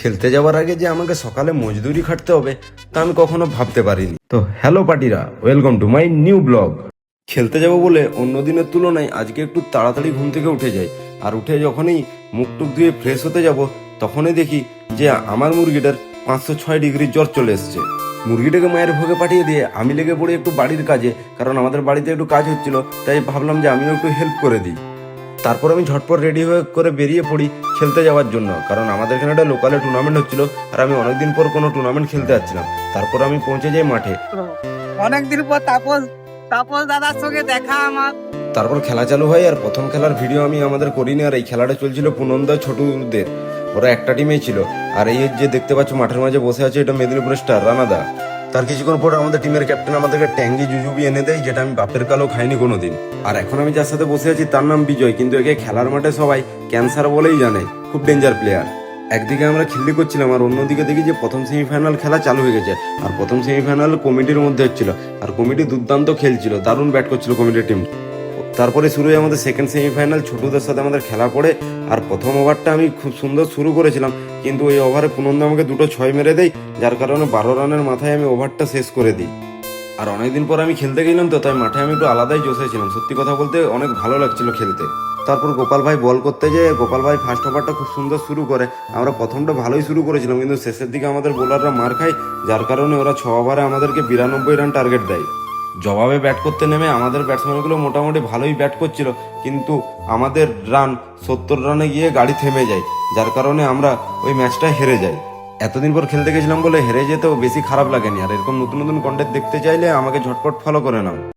খেলতে যাওয়ার আগে যে আমাকে সকালে মজদুরি খাটতে হবে তা আমি কখনো ভাবতে পারিনি। তো হ্যালো পার্টিরা, welcome to my new blog. খেলতে যাব বলে অন্য দিনের তুলনায় আজকে একটু তাড়াতাড়ি ঘুম থেকে উঠে যাই। আর উঠে যখনই মুখ টুক ধুয়ে ফ্রেশ হতে যাব তখনই দেখি যে আমার মুরগিটার 506 ডিগ্রি জ্বর চলে এসছে। মুরগিটাকে মায়ের ভোগে পাঠিয়ে দিয়ে আমি লেগে পড়ি একটু বাড়ির কাজে, কারণ আমাদের বাড়িতে একটু কাজ হচ্ছিল, তাই ভাবলাম যে আমিও একটু হেল্প করে দিই। তারপর আমি ঝটপট রেডি হয়ে করে বেরিয়ে পড়ি খেলতে যাওয়ার জন্য, কারণ আমাদের এখানে একটা লোকালে টুর্নামেন্ট হচ্ছিল আর আমি অনেকদিন পর কোনো টুর্নামেন্ট খেলতে যাচ্ছিলাম। তারপর আমি পৌঁছে যাই মাঠে। অনেকদিন পর তাপস তাপস দাদার সঙ্গে দেখা আমার। তারপর খেলা চালু হয় আর প্রথম খেলার ভিডিও আমি আমাদের করিনি। আর এই খেলাটা চলছিল পুনন্দা ছোটুদের, ওরা একটা টিমেই ছিল। আর এই যে দেখতে পাচ্ছ মাঠের মাঝে বসে আছে, এটা মেদিনীপুরের স্টার রানাদা। তার কিছুক্ষণ পর আমাদের টিমের ক্যাপ্টেন আমাদেরকে ট্যাঙ্গি জুজুবি এনে দেয়, যেটা আমি বাপের কালো খাইনি কোনোদিন। আর এখন আমি যার সাথে বসে আছি তার নাম বিজয়, কিন্তু একে খেলার মাঠে সবাই ক্যান্সার বলেই জানে, খুব ডেঞ্জার প্লেয়ার। একদিকে আমরা খিল্লি করছিলাম আর অন্যদিকে দেখি যে প্রথম সেমিফাইনাল খেলা চালু হয়ে গেছে। আর প্রথম সেমিফাইনাল কমিটির মধ্যে হচ্ছিল, আর কমিটি দুর্দান্ত খেলছিল, দারুণ ব্যাট করছিল কমিটির টিম। তারপরে শুরু হয় আমাদের সেকেন্ড সেমিফাইনাল, ছোটুদের সাথে আমাদের খেলা পড়ে। আর প্রথম ওভারটা আমি খুব সুন্দর শুরু করেছিলাম, কিন্তু ওই ওভারে পুনন্দা আমাকে 2 ছয় মেরে দেয়, যার কারণে 12 রানের মাথায় আমি ওভারটা শেষ করে দিই। আর অনেকদিন পর আমি খেলতে গেলাম, তো তাই মাঠে আমি একটু আলাদাই জোশে ছিলাম। সত্যি কথা বলতে অনেক ভালো লাগছিল খেলতে। তারপর গোপাল ভাই বল করতে যেয়ে গোপাল ভাই ফার্স্ট ওভারটা খুব সুন্দর শুরু করে। আমরা প্রথমটা ভালোই শুরু করেছিলাম, কিন্তু শেষের দিকে আমাদের বোলাররা মার খায়, যার কারণে ওরা 6 ওভারে আমাদেরকে 92 রান টার্গেট দেয়। জবাবে ব্যাট করতে নেমে আমাদের ব্যাটসম্যানগুলো মোটামুটি ভালোই ব্যাট করছিল, কিন্তু আমাদের রান 70 রানে গিয়ে গাড়ি থেমে যায়, যার কারণে আমরা ওই ম্যাচটা হেরে যাই। এতদিন পর খেলতে গেছিলাম বলে হেরে যেতেও বেশি খারাপ লাগেনি। আর এরকম নতুন নতুন কন্টেন্ট দেখতে চাইলে আমাকে ঝটপট ফলো করে নাও।